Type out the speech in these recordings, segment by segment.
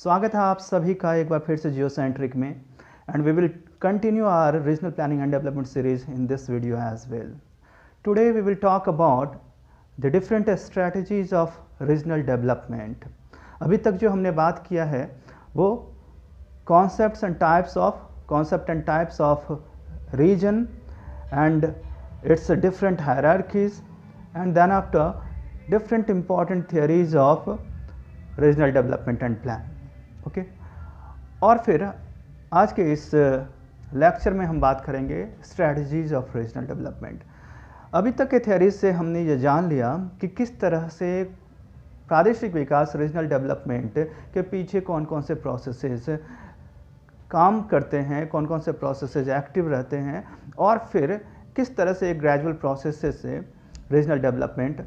स्वागत है आप सभी का एक बार फिर से जियोसेंट्रिक में and we will continue our regional planning and development series in this video as well. Today we will talk about the different strategies of regional development. अभी तक जो हमने बात किया है वो concept and types of region and its different hierarchies and then after different important theories of regional development and plan. Okay, और फिर आज के इस लेक्चर में हम बात करेंगे स्ट्रैटेजीज ऑफ रीजनल डेवलपमेंट. अभी तक के थ्योरीज से हमने ये जान लिया कि किस तरह से प्रादेशिक विकास रीजनल डेवलपमेंट के पीछे कौन कौन से प्रोसेसेस काम करते हैं, कौन कौन से प्रोसेसेस एक्टिव रहते हैं, और फिर किस तरह से एक ग्रेजुअल प्रोसेस से रीजनल डेवलपमेंट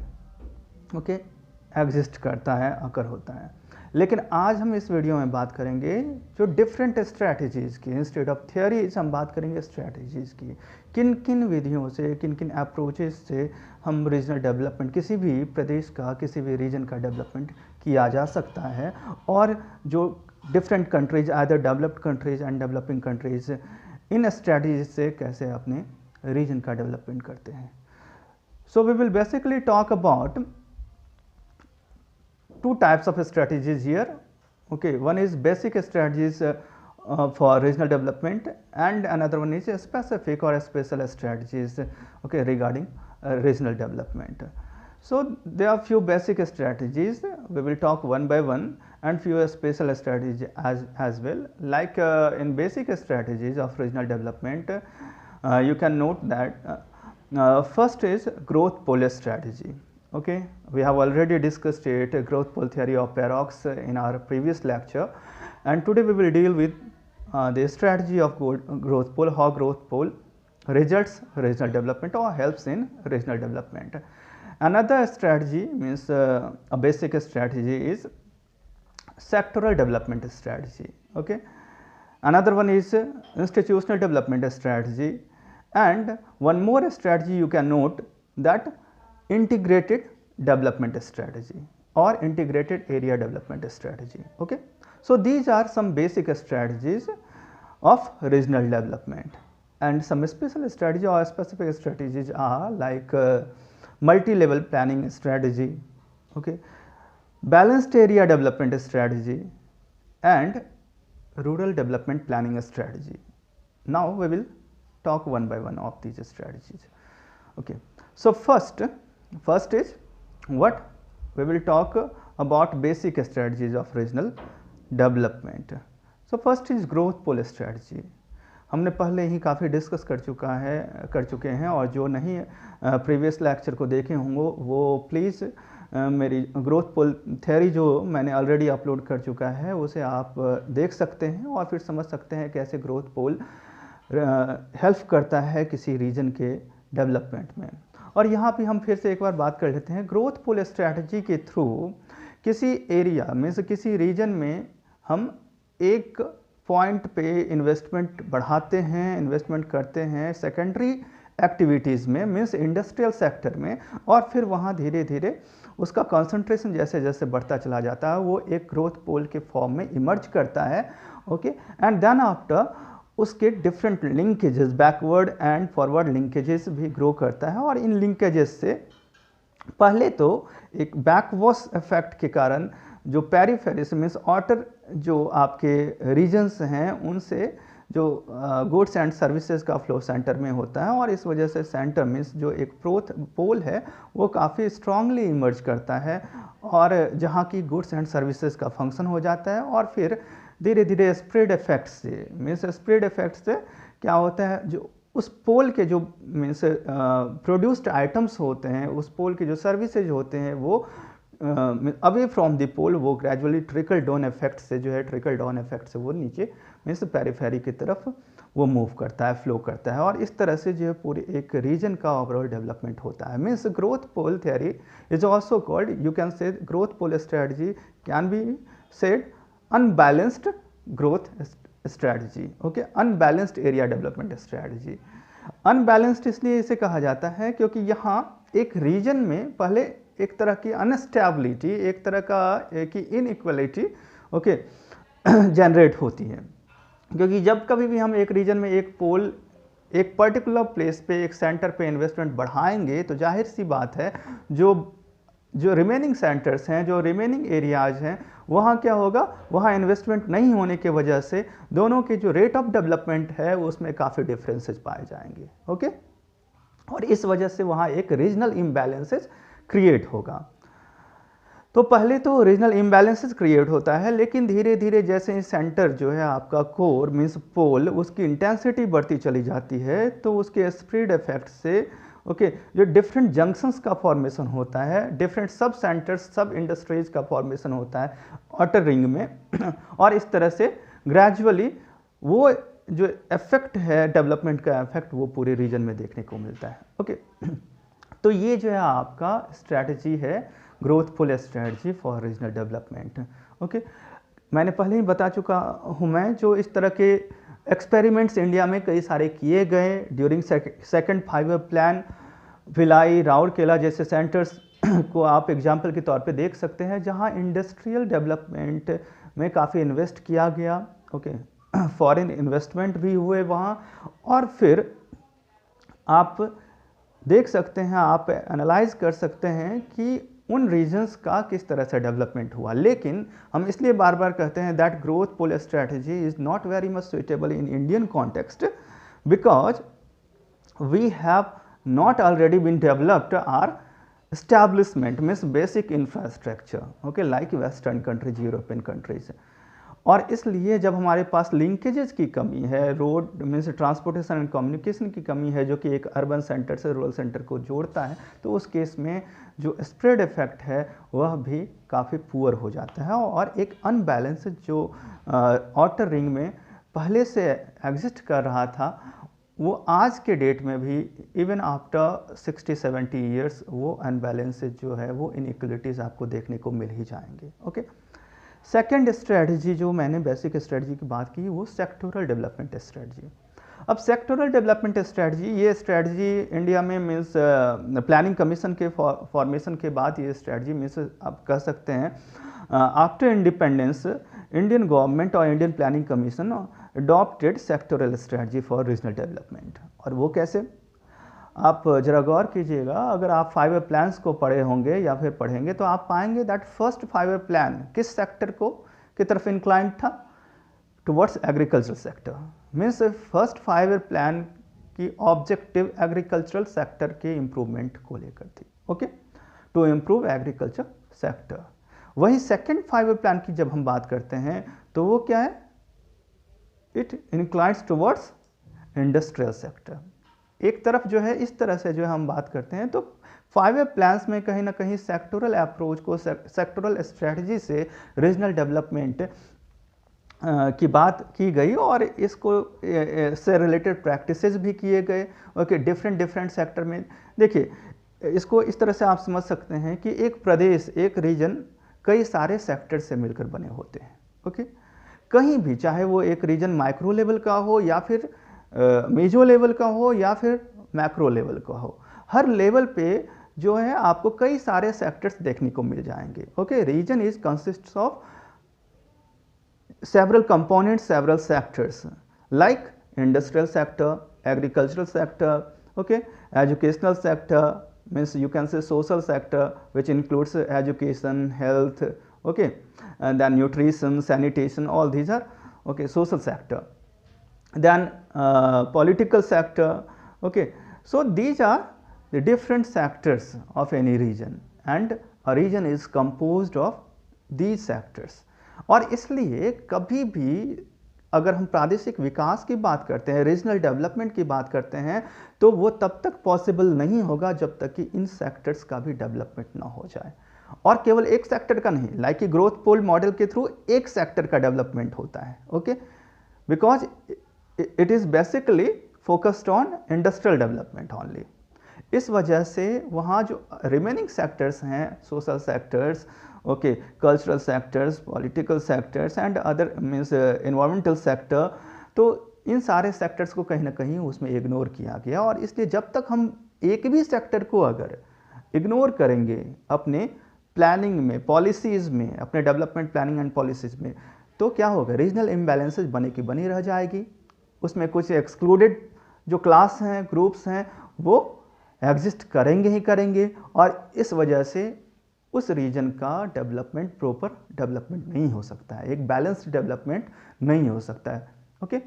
एग्जिस्ट करता है, अकर होता है. लेकिन आज हम इस वीडियो में बात करेंगे जो डिफरेंट स्ट्रैटेजीज़ की, इंस्टेड ऑफ थियरीज हम बात करेंगे स्ट्रैटेजीज़ की. किन किन विधियों से, किन किन अप्रोचेस से हम रीजनल डेवलपमेंट, किसी भी प्रदेश का, किसी भी रीजन का डेवलपमेंट किया जा सकता है, और जो different countries, either developed countries and developing countries, इन स्ट्रैटेजीज से कैसे अपने रीजन का डेवलपमेंट करते हैं. So we will basically talk about two types of strategies here. Okay, one is basic strategies for regional development, and another one is specific or special strategies regarding regional development. So there are few basic strategies, we will talk one by one, and few special strategies as well. Like in basic strategies of regional development, you can note that first is growth pull strategy. Okay, we have already discussed it, growth pull theory of Parrots in our previous lecture, and today we will deal with the strategy of growth pull, how growth pull results regional development or helps in regional development. Another strategy means a basic strategy is sectoral development strategy. Okay, another one is institutional development strategy, and one more strategy you can note, that integrated development strategy or integrated area development strategy. Okay, so these are some basic strategies of regional development, and some special strategy or specific strategies are like multi-level planning strategy, okay, balanced area development strategy, and rural development planning strategy. Now we will talk one by one of these strategies. Okay, so first is what we will talk about basic strategies of regional development. So first is growth pull strategy. हमने पहले ही काफ़ी discuss कर चुके हैं, और जो नहीं previous lecture को देखे होंगे वो प्लीज़ मेरी ग्रोथ पुल थ्योरी जो मैंने ऑलरेडी अपलोड कर चुका है उसे आप देख सकते हैं, और फिर समझ सकते हैं कैसे ग्रोथ पुल हेल्प करता है किसी रीजन के डेवलपमेंट में. और यहाँ पे हम फिर से एक बार बात कर लेते हैं. ग्रोथ पुल स्ट्रैटेजी के थ्रू किसी एरिया में से किसी रीजन में हम एक पॉइंट पे इन्वेस्टमेंट बढ़ाते हैं, इन्वेस्टमेंट करते हैं सेकेंडरी एक्टिविटीज़ में, मीन्स इंडस्ट्रियल सेक्टर में, और फिर वहाँ धीरे धीरे उसका कंसंट्रेशन जैसे जैसे बढ़ता चला जाता है वो एक ग्रोथ पुल के फॉर्म में इमर्ज करता है. ओके, एंड देन आफ्टर उसके different linkages, backward and forward linkages भी ग्रो करता है, और इन लिंकेजेस से पहले तो एक बैकवॉश इफेक्ट के कारण जो पेरिफेरीज मीन्स आउटर जो आपके रीजन्स हैं उनसे जो गुड्स एंड सर्विसेज का फ्लो सेंटर में होता है, और इस वजह से सेंटर मीन्स जो एक ग्रोथ पोल है वो काफ़ी स्ट्रांगली इमर्ज करता है, और जहाँ की गुड्स एंड सर्विसेज का फंक्शन हो जाता है. और फिर धीरे धीरे स्प्रेड इफेक्ट से, मीन्स स्प्रेड इफेक्ट से क्या होता है, जो उस पोल के जो मीन्स प्रोड्यूस्ड आइटम्स होते हैं, उस पोल के जो सर्विसेज होते हैं वो अवे फ्रॉम द पोल वो ग्रेजुअली ट्रिकल डाउन इफेक्ट से जो है, ट्रिकल डाउन इफेक्ट से वो नीचे मीन्स पेरिफेरी की तरफ वो मूव करता है, फ्लो करता है, और इस तरह से जो है पूरे एक रीजन का ओवरऑल डेवलपमेंट होता है. Means growth pole theory is also called, you can say growth pole strategy can be said unbalanced growth strategy. Okay, unbalanced area development strategy. Unbalanced इसलिए इसे कहा जाता है क्योंकि यहाँ एक रीजन में पहले एक तरह की अनस्टेबिलिटी, एक तरह का की इनइक्वलिटी, ओके, जनरेट होती है। क्योंकि जब कभी भी हम एक रीजन में एक पर्टिकुलर प्लेस पे एक सेंटर पे इन्वेस्टमेंट बढ़ाएंगे तो जाहिर सी बात है जो रिमेनिंग सेंटर्स हैं, जो रिमेनिंग एरियाज हैं, वहाँ क्या होगा, वहाँ इन्वेस्टमेंट नहीं होने के वजह से दोनों के जो रेट ऑफ डेवलपमेंट है उसमें काफ़ी डिफरेंसेस पाए जाएंगे। ओके, और इस वजह से वहाँ एक रीजनल इम्बैलेंसेस क्रिएट होगा। तो पहले तो रीजनल इम्बैलेंसेस क्रिएट होता है, लेकिन धीरे धीरे जैसे सेंटर जो है आपका कोर मीन्स पोल, उसकी इंटेंसिटी बढ़ती चली जाती है, तो उसके स्प्रेड इफेक्ट से ओके जो डिफरेंट जंक्शंस का फॉर्मेशन होता है, डिफरेंट सब सेंटर्स, सब इंडस्ट्रीज का फॉर्मेशन होता है आउटर रिंग में और इस तरह से ग्रेजुअली वो जो इफेक्ट है डेवलपमेंट का इफेक्ट वो पूरे रीजन में देखने को मिलता है। ओके तो ये जो है आपका स्ट्रैटेजी है, growthful strategy for regional development. Okay, मैंने पहले ही बता चुका हूँ मैं, जो इस तरह के एक्सपेरिमेंट्स इंडिया में कई सारे किए गए during second 5 year plan. Bhilai, Rourkela जैसे सेंटर्स को आप एग्जाम्पल के तौर पे देख सकते हैं, जहाँ इंडस्ट्रियल डेवलपमेंट में काफ़ी इन्वेस्ट किया गया। ओके, फॉरेन इन्वेस्टमेंट भी हुए वहाँ, और फिर आप देख सकते हैं, आप एनालाइज कर सकते हैं कि उन रीजन्स का किस तरह से डेवलपमेंट हुआ। लेकिन हम इसलिए बार बार कहते हैं that growth pole strategy is not very much suitable in Indian context, because we have not already been developed our establishment means basic infrastructure, okay, like western countries, European countries। और इसलिए जब हमारे पास लिंकेजेस की कमी है, road means transportation and communication की कमी है, जो कि एक अर्बन सेंटर से रूरल सेंटर को जोड़ता है, तो उस केस में जो स्प्रेड इफेक्ट है वह भी काफ़ी पुअर हो जाता है, और एक अनबैलेंस जो आउटर रिंग में पहले से एग्जिस्ट कर रहा था वो आज के डेट में भी इवन आफ्टर 60-70 ईयर्स वो अनबैलेंस जो है, वो इनइक्वलिटीज़ आपको देखने को मिल ही जाएंगे। ओके, सेकेंड स्ट्रेटजी जो मैंने बेसिक स्ट्रेटजी की बात की, वो सेक्टोरल डेवलपमेंट स्ट्रेटजी। अब सेक्टोरल डेवलपमेंट स्ट्रेटजी, ये स्ट्रेटजी इंडिया में मीन्स प्लानिंग कमीशन के फॉर्मेशन के बाद ये स्ट्रेटजी मीन्स आप कह सकते हैं आफ्टर इंडिपेंडेंस इंडियन गवर्नमेंट और Indian planning commission adopted sectoral strategy for regional development. और वो कैसे, आप जरा गौर कीजिएगा, अगर आप 5 ईयर प्लान्स को पढ़े होंगे या फिर पढ़ेंगे तो आप पाएंगे दैट फर्स्ट 5 ईयर प्लान किस सेक्टर को की तरफ इंक्लाइंड था, towards agricultural sector. Means first 5 year plan की ऑब्जेक्टिव एग्रीकल्चरल सेक्टर के इम्प्रूवमेंट को लेकर थी। Okay, to improve agriculture sector. वही सेकेंड 5 ईयर प्लान की जब हम बात करते हैं तो वो क्या है, it inclines towards industrial sector. एक तरफ जो है, इस तरह से जो हम बात करते हैं तो 5 ईयर प्लान्स में कहीं ना कहीं सेक्टोरल अप्रोच को, सेक्टोरल स्ट्रेटजी से रीजनल डेवलपमेंट की बात की गई, और इसको से रिलेटेड प्रैक्टिसेस भी किए गए। ओके, डिफरेंट सेक्टर में देखिए, इसको इस तरह से आप समझ सकते हैं कि एक प्रदेश, एक रीजन कई सारे सेक्टर से मिलकर बने होते हैं। ओके, कहीं भी चाहे वो एक रीजन माइक्रो लेवल का हो या फिर मेजो लेवल का हो या फिर मैक्रो लेवल का हो, हर लेवल पे जो है आपको कई सारे सेक्टर्स देखने को मिल जाएंगे। Okay, region is consists of several components, several sectors like industrial sector, agricultural sector, okay, educational sector means you can say social sector, which includes education, health, okay, and then nutrition, sanitation, all these are okay social sector. Then political sector, okay, so these are the different sectors of any region, and a region is composed of these sectors. और इसलिए कभी भी अगर हम प्रादेशिक विकास की बात करते हैं, रीजनल डेवलपमेंट की बात करते हैं, तो वो तब तक पॉसिबल नहीं होगा जब तक कि इन सेक्टर्स का भी डेवलपमेंट ना हो जाए। और केवल एक सेक्टर का नहीं, लाइक कि ग्रोथ पोल मॉडल के थ्रू एक सेक्टर का डेवलपमेंट होता है। Okay, because it is basically focused on industrial development only. इस वजह से वहाँ जो रिमेनिंग सेक्टर्स हैं, social sectors, okay, cultural sectors, political sectors and other means environmental sector, तो इन सारे सेक्टर्स को कहीं ना कहीं उसमें इग्नोर किया गया। और इसलिए जब तक हम एक भी सेक्टर को अगर इग्नोर करेंगे अपने प्लानिंग में, पॉलिसीज़ में, अपने डेवलपमेंट प्लानिंग एंड पॉलिसीज़ में, तो क्या होगा, रीजनल इम्बैलेंसेज बने की बनी रह जाएगी, उसमें कुछ एक्सक्लूडेड जो क्लास हैं, ग्रुप्स हैं, वो एग्जिस्ट करेंगे ही करेंगे, और इस वजह से उस रीजन का डेवलपमेंट प्रॉपर डेवलपमेंट नहीं हो सकता है, एक बैलेंस्ड डेवलपमेंट नहीं हो सकता है। ओके,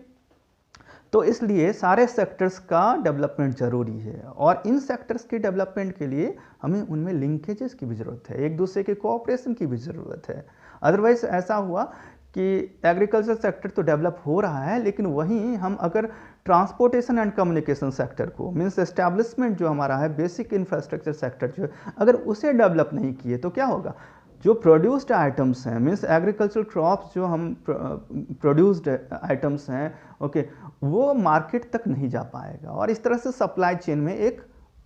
तो इसलिए सारे सेक्टर्स का डेवलपमेंट ज़रूरी है, और इन सेक्टर्स के डेवलपमेंट के लिए हमें उनमें लिंकेजेस की भी ज़रूरत है, एक दूसरे के कोऑपरेशन की भी ज़रूरत है। अदरवाइज ऐसा हुआ कि एग्रीकल्चर सेक्टर तो डेवलप हो रहा है, लेकिन वहीं हम अगर ट्रांसपोर्टेशन एंड कम्युनिकेशन सेक्टर को, मीन्स एस्टैब्लिशमेंट जो हमारा है, बेसिक इंफ्रास्ट्रक्चर सेक्टर जो, अगर उसे डेवलप नहीं किए तो क्या होगा, जो प्रोड्यूस्ड आइटम्स हैं, मीन्स एग्रीकल्चरल क्रॉप्स जो हम प्रोड्यूस्ड आइटम्स हैं, ओके, वो मार्केट तक नहीं जा पाएगा, और इस तरह से सप्लाई चेन में एक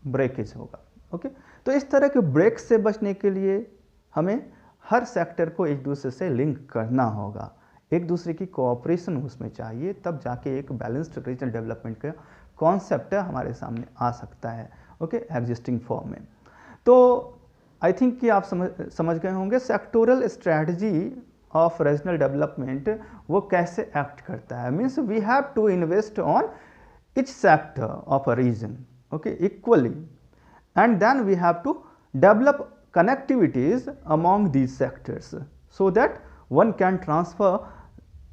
ब्रेकेज होगा। ओके, तो इस तरह के ब्रेक से बचने के लिए हमें हर सेक्टर को एक दूसरे से लिंक करना होगा, एक दूसरे की कोऑपरेशन उसमें चाहिए, तब जाके एक बैलेंस्ड रीजनल डेवलपमेंट का कॉन्सेप्ट हमारे सामने आ सकता है, ओके, एग्जिस्टिंग फॉर्म में। तो आई थिंक कि आप समझ गए होंगे sectoral strategy of regional development वो कैसे एक्ट करता है। Means we have to invest on each sector of a region, okay, equally, and then we have to develop connectivities among these sectors so that one can transfer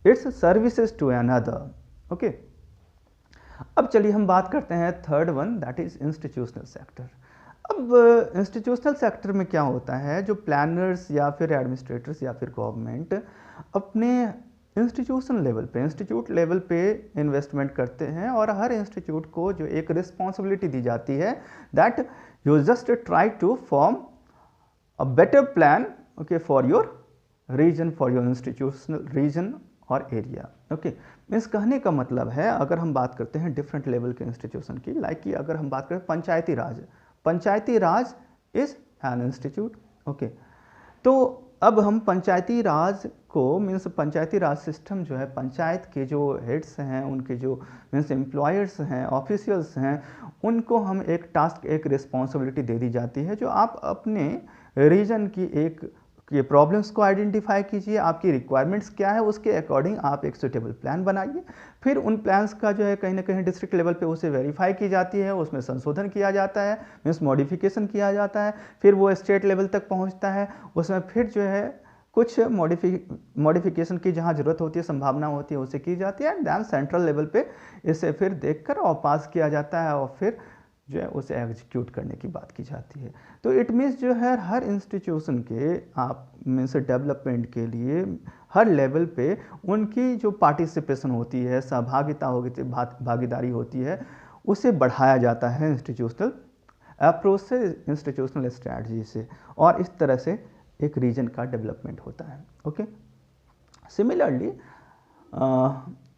its services to another, okay. अब चलिए हम बात करते हैं third one, that is institutional sector. अब institutional sector में क्या होता है, जो प्लानर्स या फिर एडमिनिस्ट्रेटर्स या फिर गवर्नमेंट अपने इंस्टीट्यूशन लेवल पे, इंस्टीट्यूट लेवल पे इन्वेस्टमेंट करते हैं, और हर इंस्टीट्यूट को जो एक रिस्पॉन्सिबिलिटी दी जाती है, that you just try to form a better plan, okay, for your region, for your institutional region और एरिया। ओके, मीन्स कहने का मतलब है, अगर हम बात करते हैं डिफरेंट लेवल के इंस्टीट्यूशन की, लाइक कि अगर हम बात करें Panchayati Raj, Panchayati Raj is an institute, okay. तो अब हम पंचायती राज को, मीन्स पंचायती राज सिस्टम जो है, पंचायत के जो हेड्स हैं, उनके जो मीन्स एम्प्लॉयर्स हैं, ऑफिशियल्स हैं, उनको हम एक टास्क, एक रिस्पॉन्सिबिलिटी दे दी जाती है, जो आप अपने रीजन की एक ये प्रॉब्लम्स को आइडेंटिफाई कीजिए, आपकी रिक्वायरमेंट्स क्या है, उसके अकॉर्डिंग आप एक सुटेबल प्लान बनाइए, फिर उन प्लान्स का जो है कहीं ना कहीं डिस्ट्रिक्ट लेवल पे उसे वेरीफाई की जाती है, उसमें संशोधन किया जाता है, मीन्स मॉडिफिकेशन किया जाता है, फिर वो स्टेट लेवल तक पहुंचता है, उसमें फिर जो है कुछ मॉडिफिकेशन की जहाँ ज़रूरत होती है, संभावना होती है, उसे की जाती है, एंड दैन सेंट्रल लेवल पे इसे फिर देखकर और पास किया जाता है, और फिर जो है उसे एग्जीक्यूट करने की बात की जाती है। तो इट मीन्स जो है हर इंस्टीट्यूशन के आप मीन्स डेवलपमेंट के लिए हर लेवल पे उनकी जो पार्टिसिपेशन होती है, सहभागिता होती है, भागीदारी होती है, उसे बढ़ाया जाता है इंस्टीट्यूशनल अप्रोच से, इंस्टीट्यूशनल स्ट्रैटेजी से, और इस तरह से एक रीजन का डेवलपमेंट होता है। ओके, सिमिलरली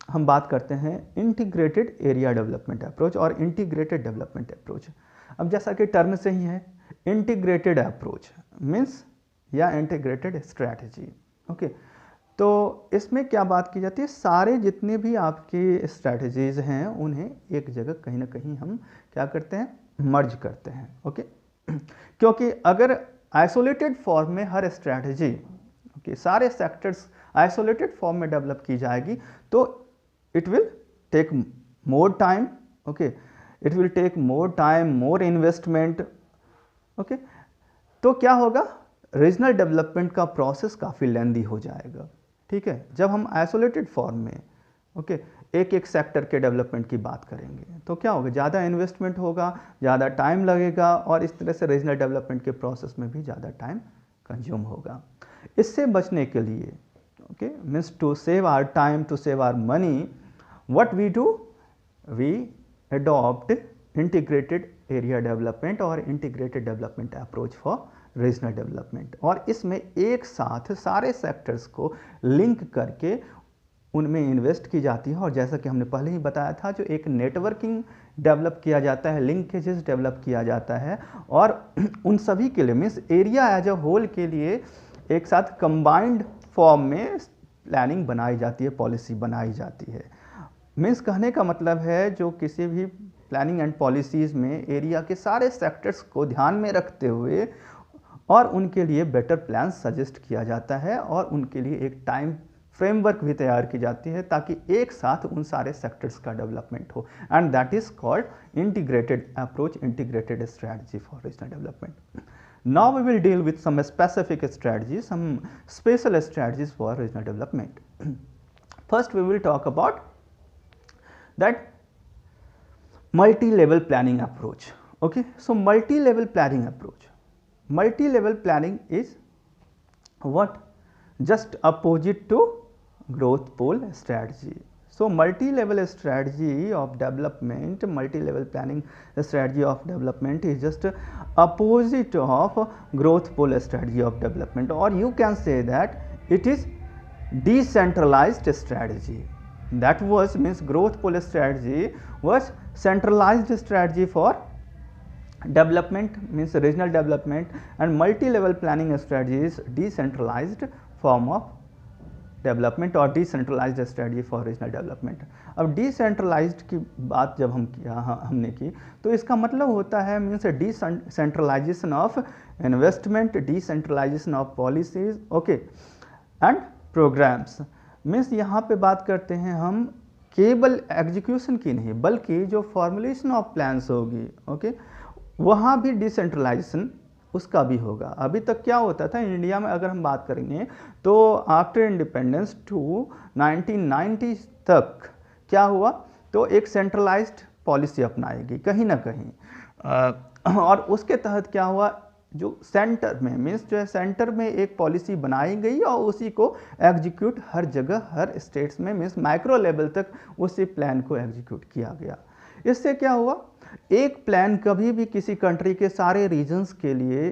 हम बात करते हैं इंटीग्रेटेड एरिया डेवलपमेंट अप्रोच और इंटीग्रेटेड डेवलपमेंट अप्रोच। अब जैसा कि टर्म से ही है, इंटीग्रेटेड अप्रोच मीन्स या इंटीग्रेटेड स्ट्रैटेजी, ओके। तो इसमें क्या बात की जाती है, सारे जितने भी आपकी स्ट्रैटेजीज हैं उन्हें एक जगह कहीं ना कहीं हम क्या करते हैं, मर्ज करते हैं, ओके। क्योंकि अगर आइसोलेटेड फॉर्म में हर स्ट्रैटेजी, ओके, सारे सेक्टर्स आइसोलेटेड फॉर्म में डेवलप की जाएगी तो it will take more time, okay, it will take more time, more investment, okay। तो क्या होगा, रीजनल डेवलपमेंट का प्रोसेस काफ़ी लेंदी हो जाएगा, ठीक है, जब हम आइसोलेटेड फॉर्म में, ओके, एक एक सेक्टर के डेवलपमेंट की बात करेंगे तो क्या होगा, ज़्यादा इन्वेस्टमेंट होगा, ज़्यादा टाइम लगेगा, और इस तरह से रीजनल डेवलपमेंट के प्रोसेस में भी ज़्यादा टाइम कंज्यूम होगा। इससे बचने के लिए, okay, means to save our time, to save our money, what we do, we adopt integrated area development और integrated development approach for regional development, और इसमें एक साथ सारे सेक्टर्स को लिंक करके उनमें इन्वेस्ट की जाती है, और जैसा कि हमने पहले ही बताया था, जो एक नेटवर्किंग डेवलप किया जाता है, लिंकेजेस डेवलप किया जाता है, और उन सभी के लिए means area as a whole के लिए एक साथ कंबाइंड फॉर्म में प्लानिंग बनाई जाती है, पॉलिसी बनाई जाती है। मीन्स कहने का मतलब है, जो किसी भी प्लानिंग एंड पॉलिसीज़ में एरिया के सारे सेक्टर्स को ध्यान में रखते हुए और उनके लिए बेटर प्लान सजेस्ट किया जाता है, और उनके लिए एक टाइम फ्रेमवर्क भी तैयार की जाती है ताकि एक साथ उन सारे सेक्टर्स का डेवलपमेंट हो, and that is called integrated approach, integrated strategy for regional development. Now we will deal with some specific strategies, some special strategies for regional development. First we will talk about that multi-level planning approach. Okay, so multi-level planning approach. Multi-level planning is what? Just opposite to growth pole strategy. So multi-level strategy of development, multi-level planning strategy of development is just opposite of growth pole strategy of development, or you can say that it is decentralized strategy. That was means growth pole strategy was centralized strategy for development, means regional development, and multi-level planning strategy is decentralized form of development और decentralised strategy for regional development. अब decentralised की बात जब हमने की तो इसका मतलब होता है means decentralization of investment, decentralization of policies, okay, and programs. Means यहाँ पे बात करते हैं हम केवल एग्जीक्यूशन की नहीं बल्कि जो फॉर्मुलेशन ऑफ प्लान्स होगी, ओके, वहाँ भी डिसेंट्रलाइजेशन उसका भी होगा. अभी तक क्या होता था इंडिया में, अगर हम बात करेंगे तो आफ्टर इंडिपेंडेंस टू 1990 तक क्या हुआ, तो एक सेंट्रलाइज्ड पॉलिसी अपनाएगी कहीं ना कहीं, और उसके तहत क्या हुआ, जो सेंटर में मीन्स जो है सेंटर में एक पॉलिसी बनाई गई और उसी को एग्जीक्यूट हर जगह हर स्टेट्स में मीन्स माइक्रो लेवल तक उसी प्लान को एग्जीक्यूट किया गया. इससे क्या हुआ, एक प्लान कभी भी किसी कंट्री के सारे रीजन्स के लिए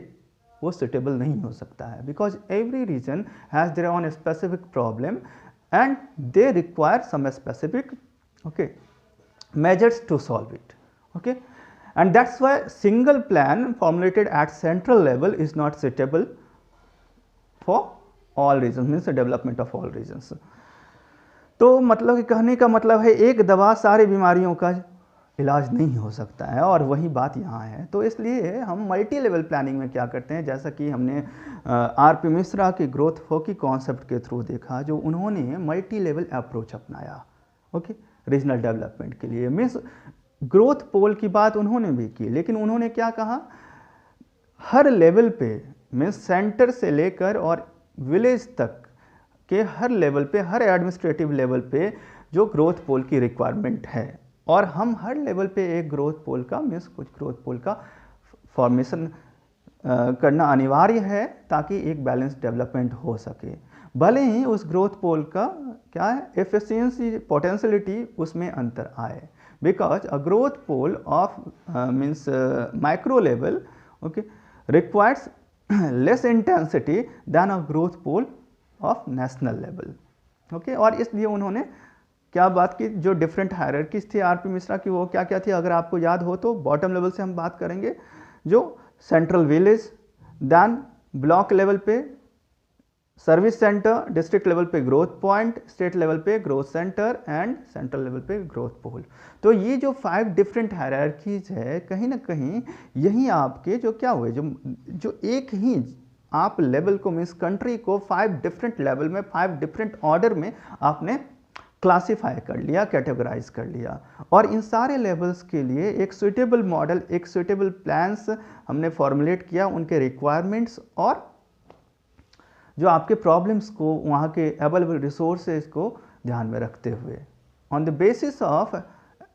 वो सुटेबल नहीं हो सकता है, because every region has their own specific problem and they require some specific, okay, measures to solve it, okay, and that's why single plan formulated at central level is not suitable for all regions, means development of all regions. तो मतलब कि कहने का मतलब है एक दवा सारी बीमारियों का इलाज नहीं हो सकता है, और वही बात यहाँ है. तो इसलिए हम मल्टी लेवल प्लानिंग में क्या करते हैं, जैसा कि हमने आर.पी. मिश्रा के ग्रोथ फोकी कॉन्सेप्ट के थ्रू देखा, जो उन्होंने मल्टी लेवल अप्रोच अपनाया, ओके, रीजनल डेवलपमेंट के लिए. मीन्स ग्रोथ पोल की बात उन्होंने भी की, लेकिन उन्होंने क्या कहा, हर लेवल पे मीन्स सेंटर से लेकर और विलेज तक के हर लेवल पे, हर एडमिनिस्ट्रेटिव लेवल पे जो ग्रोथ पोल की रिक्वायरमेंट है, और हम हर लेवल पे एक ग्रोथ पोल का मीन्स कुछ ग्रोथ पोल का फॉर्मेशन करना अनिवार्य है ताकि एक बैलेंस डेवलपमेंट हो सके. भले ही उस ग्रोथ पोल का क्या है एफिशिएंसी, पोटेंशियलिटी उसमें अंतर आए, because a growth pole of means micro level, okay, requires less intensity than a growth pole of national level, okay. और इसलिए उन्होंने क्या बात की, जो डिफरेंट हायरार्कीज थी आर.पी. मिश्रा की, वो क्या क्या थी, अगर आपको याद हो तो बॉटम लेवल से हम बात करेंगे, जो central village, then block level पे सर्विस सेंटर, डिस्ट्रिक्ट लेवल पे ग्रोथ पॉइंट, स्टेट लेवल पे growth centre and central level पे ग्रोथ पोल. तो ये जो 5 डिफरेंट हायरार्कीज है, कहीं ना कहीं यही आपके जो क्या हुए, जो एक ही आप लेवल को मीन्स कंट्री को 5 डिफरेंट लेवल में 5 डिफरेंट ऑर्डर में आपने क्लासिफाई कर लिया, कैटेगराइज कर लिया, और इन सारे लेवल्स के लिए एक सुटेबल मॉडल, एक सुटेबल प्लान्स हमने फॉर्मुलेट किया, उनके रिक्वायरमेंट्स और जो आपके प्रॉब्लम्स को, वहाँ के अवेलेबल रिसोर्सेज को ध्यान में रखते हुए, on the basis of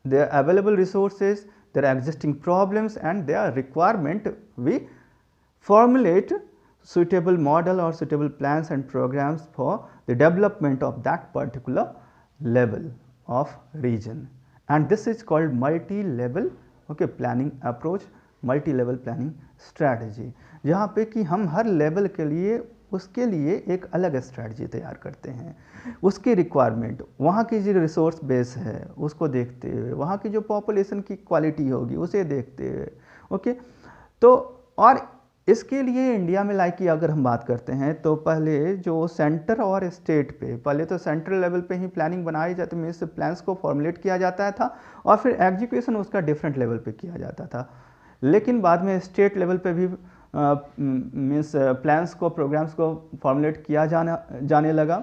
their available resources, their existing problems and their requirement, we formulate suitable model or suitable plans and programs for the development of that particular level of region, and this is called multi-level, okay, planning approach, multi-level planning strategy, जहाँ पे कि हम हर level के लिए उसके लिए एक अलग स्ट्रैटेजी तैयार करते हैं, उसकी रिक्वायरमेंट, वहाँ की जो रिसोर्स बेस है उसको देखते हुए, वहाँ की जो पॉपुलेशन की क्वालिटी होगी उसे देखते हुए, ओके. तो और इसके लिए इंडिया में लाइक की अगर हम बात करते हैं तो पहले जो सेंटर और स्टेट पे, पहले तो सेंट्रल लेवल पे ही प्लानिंग बनाई जाती, मीन्स प्लान्स को फॉर्मुलेट किया जाता था और फिर एग्जीक्यूशन उसका डिफरेंट लेवल पे किया जाता था. लेकिन बाद में स्टेट लेवल पे भी मीन्स प्लान्स को, प्रोग्राम्स को फॉर्मुलेट किया जाने लगा,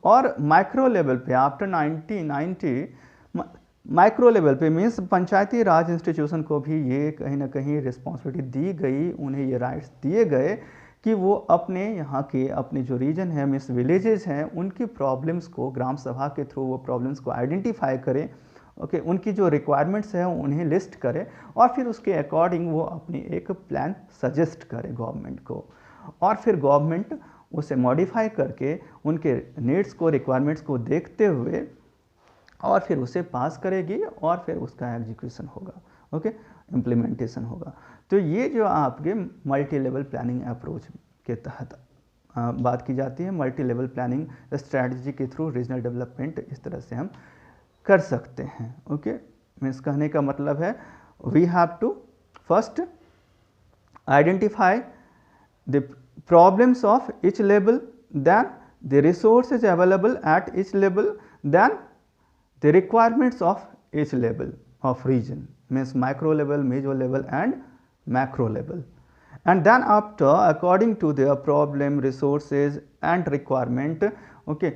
और माइक्रो लेवल पे आफ्टर 1990 माइक्रो लेवल पे मीन्स पंचायती राज इंस्टीट्यूशन को भी ये कहीं ना कहीं रिस्पॉन्सिबिलिटी दी गई, उन्हें ये राइट्स दिए गए कि वो अपने यहाँ के अपने जो रीजन है मीन्स विलेजेस हैं उनकी प्रॉब्लम्स को ग्राम सभा के थ्रू वो प्रॉब्लम्स को आइडेंटिफाई करें, ओके, उनकी जो रिक्वायरमेंट्स हैं उन्हें लिस्ट करें और फिर उसके अकॉर्डिंग वो अपनी एक प्लान सजेस्ट करे गवर्नमेंट को, और फिर गवर्नमेंट उसे मॉडिफाई करके उनके नीड्स को रिक्वायरमेंट्स को देखते हुए और फिर उसे पास करेगी और फिर उसका एग्जीक्यूशन होगा, ओके, इम्प्लीमेंटेशन होगा। तो ये जो आपके मल्टी लेवल प्लानिंग अप्रोच के तहत बात की जाती है, मल्टी लेवल प्लानिंग स्ट्रैटेजी के थ्रू रीजनल डेवलपमेंट इस तरह से हम कर सकते हैं, ओके। मीन्स कहने का मतलब है we have to first identify the problems of each level, then the resources available at each level, then the requirements of each level of region, means micro level, meso level and macro level, and then after according to their problem, resources and requirement, okay,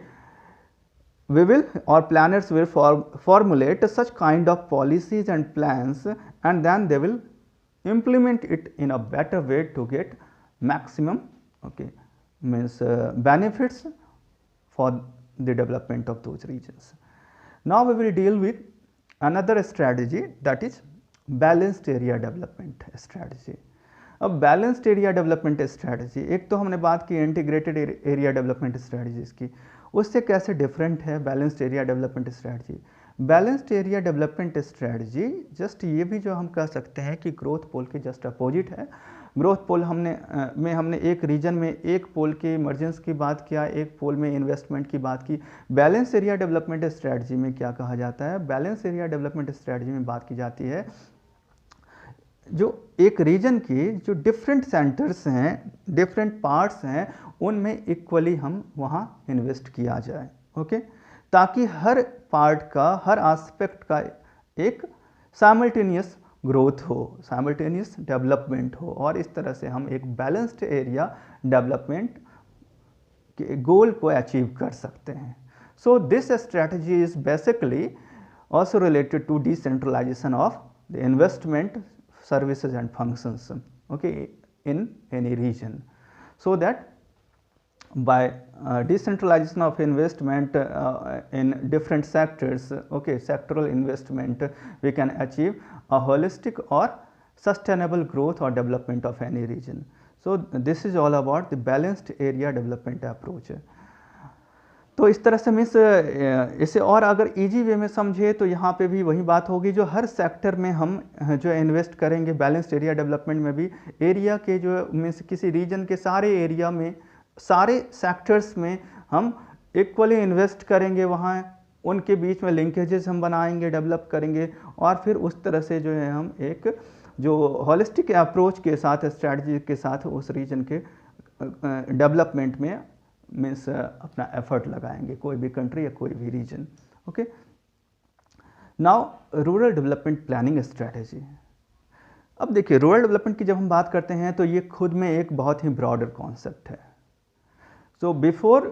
we will or planners will formulate such kind of policies and plans, and then they will implement it in a better way to get maximum, okay, means benefits for the development of those regions. Now we will deal with another strategy, that is balanced area development strategy. अब balanced area development strategy, एक तो हमने बात की integrated area development strategies की, उससे कैसे different है balanced area development strategy. Balanced area development strategy just ये भी जो हम कह सकते हैं कि ग्रोथ पोल के जस्ट अपोजिट है। ग्रोथ पोल हमने एक रीजन में एक पोल के इमरजेंस की बात किया, एक पोल में इन्वेस्टमेंट की बात की। बैलेंस एरिया डेवलपमेंट स्ट्रैटेजी में क्या कहा जाता है, बैलेंस एरिया डेवलपमेंट स्ट्रैटेजी में बात की जाती है जो एक रीजन की जो डिफरेंट सेंटर्स हैं, डिफरेंट पार्ट्स हैं, उनमें इक्वली हम वहाँ इन्वेस्ट किया जाए, ओके, ताकि हर पार्ट का, हर एस्पेक्ट का एक साइमल्टेनियस ग्रोथ हो, साइमल्टेनियस डेवलपमेंट हो, और इस तरह से हम एक बैलेंस्ड एरिया डेवलपमेंट के गोल को अचीव कर सकते हैं। So this strategy is basically also related to decentralization of the investment services and functions, okay, in any region, so that by decentralization of investment in different sectors, okay, sectoral investment, we can achieve a holistic or sustainable growth or development of any region. So this is all about the balanced area development approach. तो इस तरह से means इसे और अगर easy way में समझे तो यहाँ पे भी वही बात होगी, जो हर सेक्टर में हम जो इन्वेस्ट करेंगे बैलेंस्ड एरिया डेवलपमेंट में भी एरिया के जो मीन्स किसी रीजन के सारे एरिया में, सारे सेक्टर्स में हम इक्वली इन्वेस्ट करेंगे, वहाँ उनके बीच में लिंकेजेस हम बनाएंगे, डेवलप करेंगे, और फिर उस तरह से जो है हम एक जो हॉलिस्टिक अप्रोच के साथ, स्ट्रैटेजी के साथ उस रीजन के डेवलपमेंट में मीन्स अपना एफर्ट लगाएंगे, कोई भी कंट्री या कोई भी region, okay. Now rural development planning strategy. अब देखिए रूरल डेवलपमेंट की जब हम बात करते हैं तो ये खुद में एक बहुत ही ब्रॉडर कॉन्सेप्ट है। So before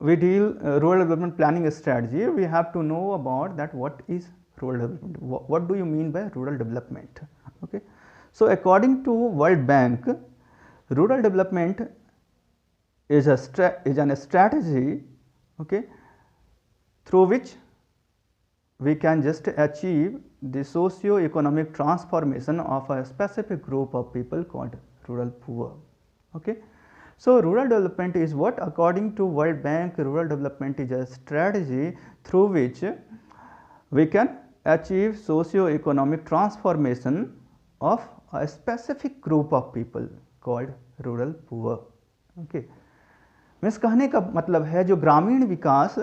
we deal rural development planning strategy we have to know about that what is rural development, what do you mean by rural development, okay. So according to World Bank, rural development is an strategy, okay, through which we can just achieve the socio-economic transformation of a specific group of people called rural poor, okay. So rural development is what, according to World Bank, rural development is a strategy through which we can achieve socio-economic transformation of a specific group of people called rural poor, okay. Means कहने का मतलब है जो ग्रामीण विकास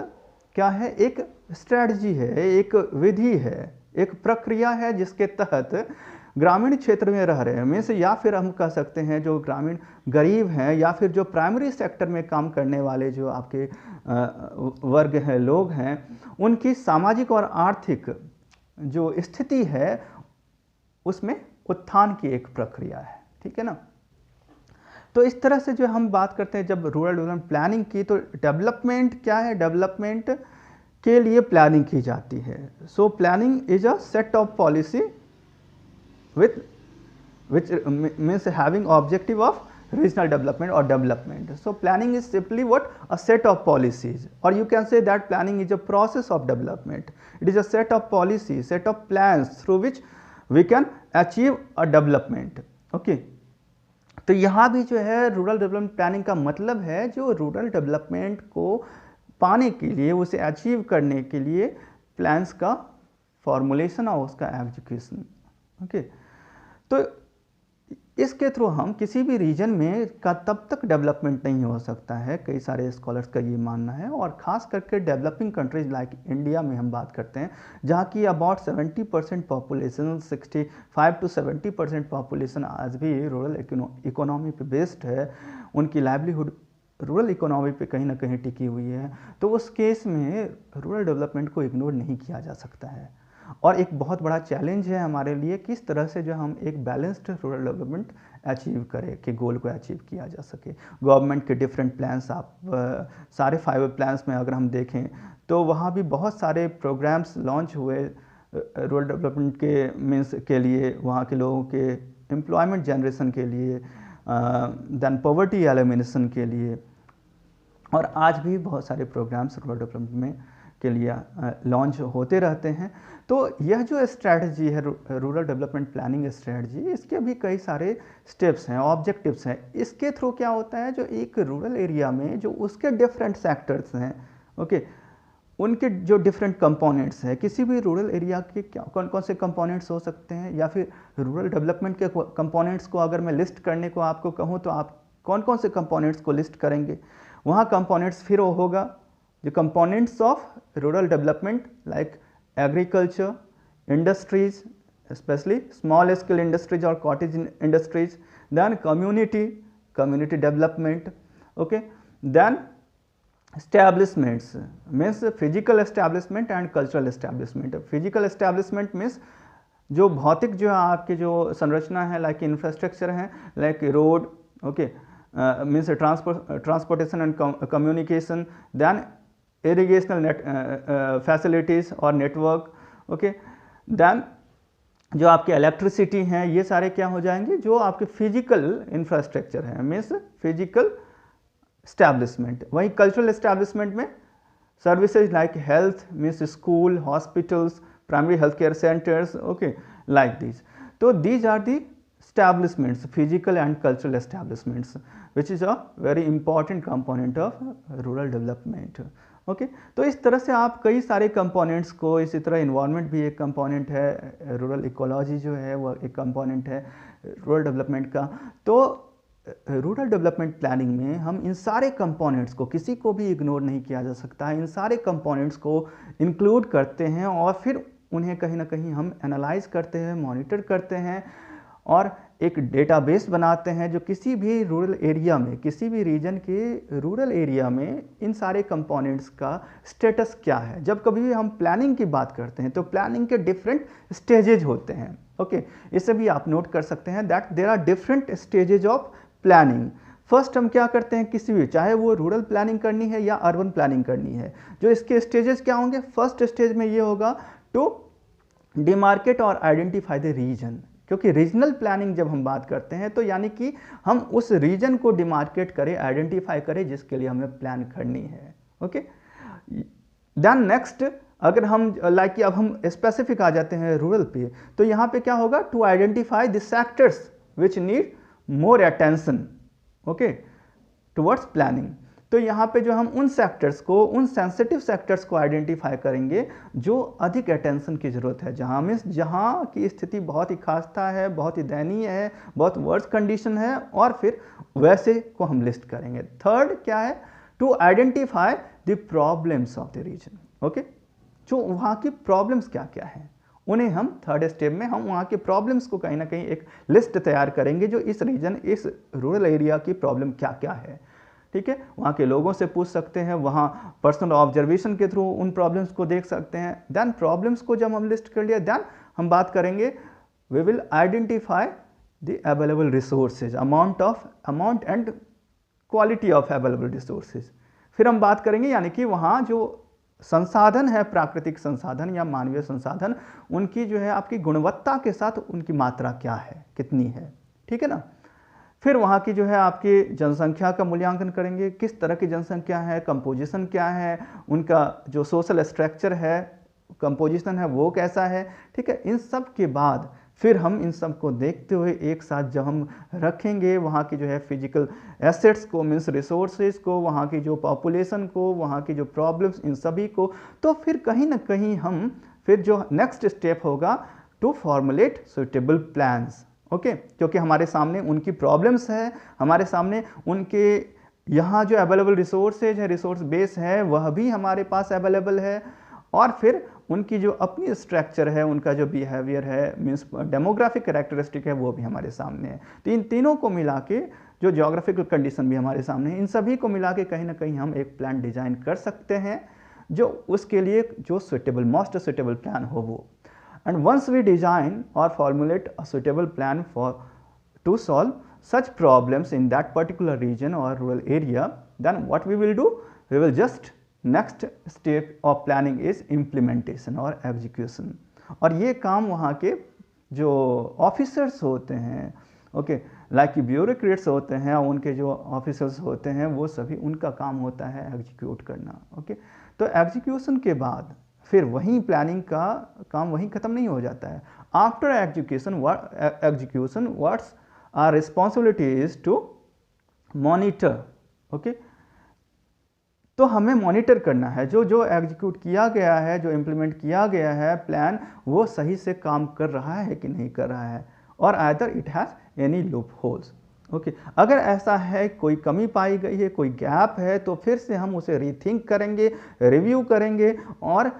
क्या है, एक strategy है, एक विधि है, एक प्रक्रिया है जिसके तहत ग्रामीण क्षेत्र में रह रहे हैं मीन्स, या फिर हम कह सकते हैं जो ग्रामीण गरीब हैं, या फिर जो प्राइमरी सेक्टर में काम करने वाले जो आपके वर्ग हैं, लोग हैं, उनकी सामाजिक और आर्थिक जो स्थिति है उसमें उत्थान की एक प्रक्रिया है, ठीक है ना। तो इस तरह से जो हम बात करते हैं जब रूरल डेवलपमेंट प्लानिंग की, तो डेवलपमेंट क्या है, डेवलपमेंट के लिए प्लानिंग की जाती है। So planning is a set of policy with which means having objective of regional development or development. So planning is simply what, a set of policies, or you can say that planning is a process of development. It is a set of policies, set of plans through which we can achieve a development. Okay. तो यहाँ भी जो है rural development planning का मतलब है जो rural development को पाने के लिए, उसे अचीव करने के लिए प्लान्स का फॉर्मुलेशन और उसका एग्जीक्यूशन। ओके, तो इसके थ्रू हम किसी भी रीजन में का तब तक डेवलपमेंट नहीं हो सकता है, कई सारे स्कॉलर्स का ये मानना है, और ख़ास करके डेवलपिंग कंट्रीज लाइक इंडिया में हम बात करते हैं जहाँ की अबाउट 70% पॉपुलेशन, 65 to 70% पॉपुलेशन आज भी रूरल इकोनॉमी पे बेस्ड है, उनकी लाइवलीहुड रूरल इकोनॉमी पे कहीं ना कहीं टिकी हुई है। तो उस केस में रूरल डेवलपमेंट को इग्नोर नहीं किया जा सकता है, और एक बहुत बड़ा चैलेंज है हमारे लिए किस तरह से जो हम एक बैलेंस्ड रूरल डेवलपमेंट अचीव करें, कि गोल को अचीव किया जा सके। गवर्नमेंट के डिफरेंट प्लान्स, आप सारे 5 प्लान्स में अगर हम देखें तो वहाँ भी बहुत सारे प्रोग्राम्स लॉन्च हुए रूरल डेवलपमेंट के मीन्स के लिए, वहाँ के लोगों के एम्प्लॉयमेंट जनरेशन के लिए, देन पॉवर्टी एलिमिनेशन के लिए, और आज भी बहुत सारे प्रोग्राम्स रूरल डेवलपमेंट में के लिए लॉन्च होते रहते हैं। तो यह जो स्ट्रैटेजी है रूरल डेवलपमेंट प्लानिंग स्ट्रैटेजी, इसके भी कई सारे स्टेप्स हैं, ऑब्जेक्टिव्स हैं। इसके थ्रू क्या होता है, जो एक रूरल एरिया में जो उसके डिफरेंट सेक्टर्स हैं, ओके, उनके जो डिफरेंट कंपोनेंट्स हैं, किसी भी रूरल एरिया के क्या कौन कौन से कंपोनेंट्स हो सकते हैं, या फिर रूरल डेवलपमेंट के कंपोनेंट्स को अगर मैं लिस्ट करने को आपको कहूँ तो आप कौन कौन से कंपोनेंट्स को लिस्ट करेंगे। वहाँ कंपोनेंट्स फिर वो होगा the components of rural development like agriculture, industries, especially small scale industries or cottage industries, then community development, okay, then establishments means physical establishment and cultural establishment. Physical establishment means जो भौतिक जो आपके जो संरचना है, लाइक इंफ्रास्ट्रक्चर है, like road, okay, means transportation and communication, then irrigational facilities और network, okay, then जो आपके इलेक्ट्रिसिटी हैं, ये सारे क्या हो जाएंगे, जो आपके फिजिकल इंफ्रास्ट्रक्चर हैं, मीन्स फिजिकल एस्टैब्लिशमेंट। वहीं कल्चरल एस्टैब्लिशमेंट में services like health means school, hospitals, primary health care centres, okay, like this. तो these are the establishments, physical and cultural establishments, which is a very important component of rural development. Okay, तो इस तरह से आप कई सारे components को, इसी तरह इन्वायरमेंट भी एक कंपोनेंट है, रूरल इकोलॉजी जो है वो एक कंपोनेंट है रूरल डेवलपमेंट का। तो रूरल डेवलपमेंट प्लानिंग में हम इन सारे कंपोनेंट्स को, किसी को भी इग्नोर नहीं किया जा सकता है, इन सारे कंपोनेंट्स को इंक्लूड करते हैं और फिर उन्हें कहीं ना कहीं हम एनालाइज करते हैं, मॉनिटर करते हैं और एक डेटाबेस बनाते हैं जो किसी भी रूरल एरिया में, किसी भी रीजन के रूरल एरिया में इन सारे कंपोनेंट्स का स्टेटस क्या है। जब कभी भी हम प्लानिंग की बात करते हैं तो प्लानिंग के डिफरेंट स्टेजेज होते हैं, ओके, इसे भी आप नोट कर सकते हैं that there are different stages of planning. First हम क्या करते हैं, किसी भी, चाहे वो रूरल प्लानिंग करनी है या अर्बन प्लानिंग करनी है, जो इसके स्टेजेस क्या होंगे। फर्स्ट स्टेज में ये होगा टू डिमार्केट और आइडेंटिफाई द रीजन, क्योंकि रीजनल प्लानिंग जब हम बात करते हैं तो यानी कि हम उस रीजन को डिमार्केट करें, आइडेंटिफाई करें जिसके लिए हमें प्लान करनी है, ओके। देन नेक्स्ट, अगर हम लाइक अब हम स्पेसिफिक आ जाते हैं रूरल पे, तो यहाँ पे क्या होगा, to identify the sectors which need more attention, okay, towards planning. तो यहाँ पे जो हम उन सेक्टर्स को, उन सेंसिटिव सेक्टर्स को आइडेंटिफाई करेंगे जो अधिक अटेंशन की ज़रूरत है, जहाँ मीन्स जहाँ की स्थिति बहुत ही खास्ता है, बहुत ही दयनीय है, बहुत वर्स्ट कंडीशन है, और फिर वैसे को हम लिस्ट करेंगे। थर्ड क्या है, to identify the problems of the region, okay, जो वहाँ की प्रॉब्लम्स क्या क्या हैं, उन्हें हम थर्ड स्टेप में हम वहाँ के प्रॉब्लम्स को कहीं ना कहीं एक लिस्ट तैयार करेंगे, जो इस रीजन, इस रूरल एरिया की प्रॉब्लम क्या क्या है, ठीक है। वहाँ के लोगों से पूछ सकते हैं, वहाँ पर्सनल ऑब्जर्वेशन के थ्रू उन प्रॉब्लम्स को देख सकते हैं। देन प्रॉब्लम्स को जब हम लिस्ट कर लिया, देन हम बात करेंगे, we will identify the available resources, amount and quality of available resources. फिर हम बात करेंगे यानी कि वहाँ जो संसाधन है, प्राकृतिक संसाधन या मानवीय संसाधन, उनकी जो है आपकी गुणवत्ता के साथ उनकी मात्रा क्या है, कितनी है, ठीक है ना। फिर वहाँ की जो है आपकी जनसंख्या का मूल्यांकन करेंगे, किस तरह की जनसंख्या है, कंपोजिशन क्या है, उनका जो सोशल स्ट्रक्चर है, कंपोजिशन है वो कैसा है, ठीक है। इन सब के बाद फिर हम इन सब को देखते हुए एक साथ जब हम रखेंगे वहाँ की जो है फिजिकल एसेट्स को, मीन्स रिसोर्सेज को, वहाँ की जो पॉपुलेशन को, वहाँ की जो प्रॉब्लम्स, इन सभी को, तो फिर कहीं ना कहीं हम फिर जो नेक्स्ट स्टेप होगा to formulate suitable plans, okay. क्योंकि हमारे सामने उनकी प्रॉब्लम्स है, हमारे सामने उनके यहाँ जो अवेलेबल रिसोर्सेज है, रिसोर्स बेस है, वह भी हमारे पास अवेलेबल है, और फिर उनकी जो अपनी स्ट्रक्चर है, उनका जो बिहेवियर है, मीन्स डेमोग्राफिक कैरेक्टरिस्टिक है, वो भी हमारे सामने है। तो इन तीनों को मिला के जो जोग्राफिकल कंडीशन भी हमारे सामने है, इन सभी को मिला के कहीं ना कहीं हम एक प्लान डिजाइन कर सकते हैं जो उसके लिए जो सुटेबल, मोस्ट सुटेबल प्लान हो वो। एंड वंस वी डिजाइन और formulate a suitable plan for to solve such problems in that particular region or rural area, then what we will do, we will just next step of planning is implementation or execution। और ये काम वहाँ के जो officers होते हैं, okay, like bureaucrats होते हैं, उनके जो ऑफिसर्स होते हैं, वो सभी उनका काम होता है एग्जीक्यूट करना, ओके। तो एग्जीक्यूशन के बाद फिर वहीं प्लानिंग का काम वहीं ख़त्म नहीं हो जाता है। After execution what's our responsibility is to monitor, okay। तो हमें मॉनिटर करना है जो जो एग्जीक्यूट किया गया है, जो इम्प्लीमेंट किया गया है प्लान, वो सही से काम कर रहा है कि नहीं कर रहा है, और either it has any loop holes, okay. अगर ऐसा है, कोई कमी पाई गई है, कोई गैप है, तो फिर से हम उसे रीथिंक करेंगे, रिव्यू करेंगे, और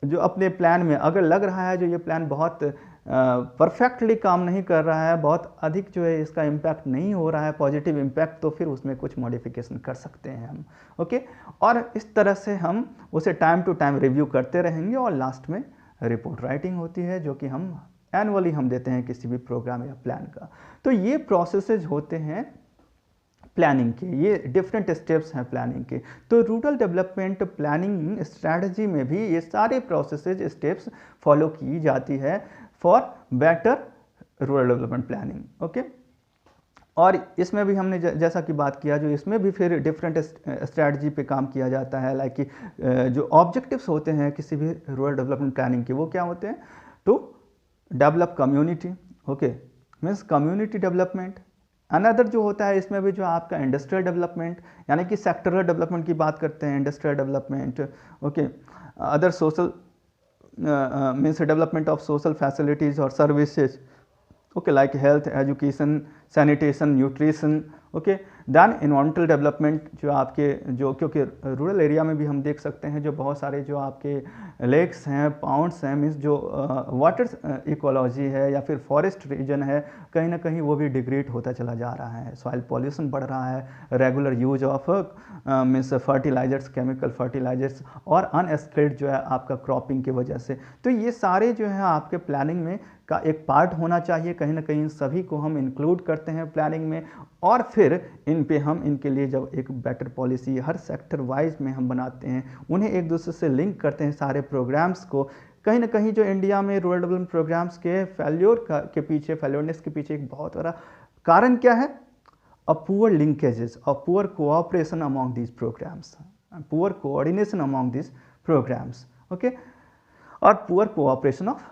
जो अपने प्लान में अगर लग रहा है जो ये प्लान बहुत परफेक्टली काम नहीं कर रहा है, बहुत अधिक जो है इसका इम्पैक्ट नहीं हो रहा है, पॉजिटिव इम्पैक्ट, तो फिर उसमें कुछ मॉडिफिकेशन कर सकते हैं हम, ओके। और इस तरह से हम उसे टाइम टू टाइम रिव्यू करते रहेंगे, और लास्ट में रिपोर्ट राइटिंग होती है जो कि हम एनुअली हम देते हैं किसी भी प्रोग्राम या प्लान का। तो ये प्रोसेसेज होते हैं प्लानिंग के, ये डिफरेंट स्टेप्स हैं प्लानिंग के। तो रूरल डेवलपमेंट प्लानिंग स्ट्रैटेजी में भी ये सारे प्रोसेसेज, स्टेप्स फॉलो की जाती है for better rural development planning, okay. और इसमें भी हमने जैसा कि बात किया, जो इसमें भी फिर डिफरेंट स्ट्रैटेजी पे काम किया जाता है, लाइक कि जो ऑब्जेक्टिव्स होते हैं किसी भी रूरल डेवलपमेंट प्लानिंग के, वो क्या होते हैं, to develop community, okay, means community development. Another जो होता है इसमें भी जो आपका इंडस्ट्रियल डेवलपमेंट, यानी कि सेक्टरल डेवलपमेंट की बात करते हैं, industrial development, okay. Other social means development of social facilities और services, okay, like health, education, sanitation, nutrition, okay. Then environmental development, जो आपके जो, क्योंकि रूरल एरिया में भी हम देख सकते हैं जो बहुत सारे जो आपके लेक्स हैं, पाउंड्स हैं, मीन्स जो वाटर इकोलॉजी है या फिर फॉरेस्ट रीजन है, कहीं ना कहीं वो भी डिग्रेड होता चला जा रहा है, सॉइल पॉल्यूशन बढ़ रहा है, regular use of means fertilizers, chemical fertilizers, और अनस्किल्ड जो है आपका क्रॉपिंग की वजह से। तो ये सारे जो है आपके प्लानिंग में का एक पार्ट होना चाहिए, कहीं ना कहीं सभी को हम इंक्लूड करते हैं प्लानिंग में, और फिर इन पे हम इनके लिए जब एक बेटर पॉलिसी हर सेक्टर वाइज में हम बनाते हैं, उन्हें एक दूसरे से लिंक करते हैं सारे प्रोग्राम्स को। कहीं ना कहीं जो इंडिया में रूरल डेवलपमेंट प्रोग्राम्स के फेल्योरनेस के पीछे एक बहुत बड़ा कारण क्या है, a poor linkages, a poor cooperation among these programmes, poor coordination among these programmes, okay, और poor cooperation of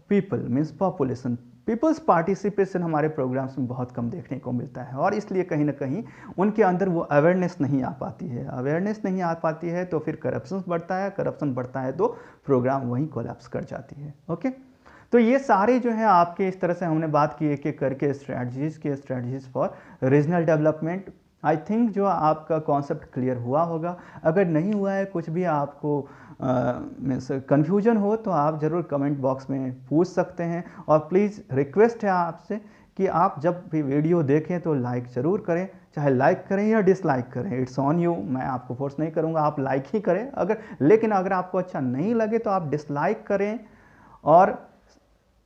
people means population. People's participation हमारे प्रोग्राम्स में बहुत कम देखने को मिलता है, और इसलिए कहीं ना कहीं उनके अंदर वो अवेयरनेस नहीं आ पाती है, अवेयरनेस नहीं आ पाती है तो फिर करप्शन बढ़ता है, करप्शन बढ़ता है तो प्रोग्राम वहीं कोलैप्स कर जाती है, ओके। तो ये सारे जो है आपके इस तरह से हमने बात की एक एक करके strategies for regional development. I think जो आपका कॉन्सेप्ट क्लियर हुआ होगा। अगर नहीं हुआ है, कुछ भी आपको मीन्स कन्फ्यूजन हो, तो आप ज़रूर कमेंट बॉक्स में पूछ सकते हैं। और प्लीज़ रिक्वेस्ट है आपसे कि आप जब भी वीडियो देखें तो लाइक ज़रूर करें, चाहे लाइक करें या डिसलाइक करें, इट्स ऑन यू, मैं आपको फोर्स नहीं करूँगा, आप लाइक ही करें। लेकिन अगर आपको अच्छा नहीं लगे तो आप डिसलाइक करें, और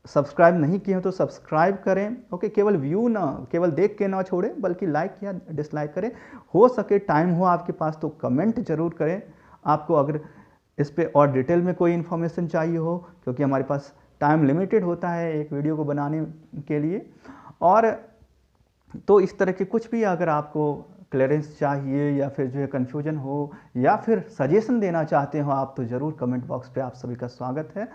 सब्सक्राइब नहीं किए हैं तो सब्सक्राइब करें। ओके, केवल व्यू ना, केवल देख के ना छोड़ें, बल्कि लाइक या डिसलाइक करें। हो सके टाइम हो आपके पास तो कमेंट जरूर करें। आपको अगर इस पे और डिटेल में कोई इन्फॉर्मेशन चाहिए हो, क्योंकि हमारे पास टाइम लिमिटेड होता है एक वीडियो को बनाने के लिए, और तो इस तरह के कुछ भी अगर आपको क्लियरेंस चाहिए या फिर जो है कन्फ्यूजन हो या फिर सजेशन देना चाहते हो आप, तो ज़रूर कमेंट बॉक्स पे आप सभी का स्वागत है।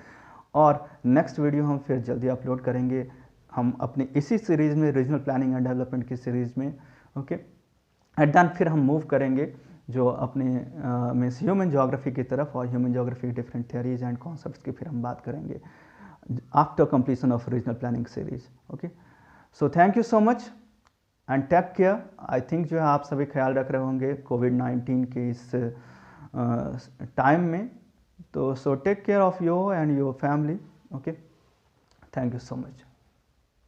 और नेक्स्ट वीडियो हम फिर जल्दी अपलोड करेंगे, हम अपनी इसी सीरीज़ में, रीजनल प्लानिंग एंड डेवलपमेंट की सीरीज़ में। ओके, एट दैन फिर हम मूव करेंगे जो अपने मीन्स ह्यूमन ज्योग्राफी की तरफ, और human geography different theories and concepts की फिर हम बात करेंगे after completion of regional planning series. Okay, so thank you so much and take care. I think जो है आप सभी ख्याल रख रहे होंगे कोविड-19 के इस टाइम में, तो so take care of you and your family. Okay, thank you so much.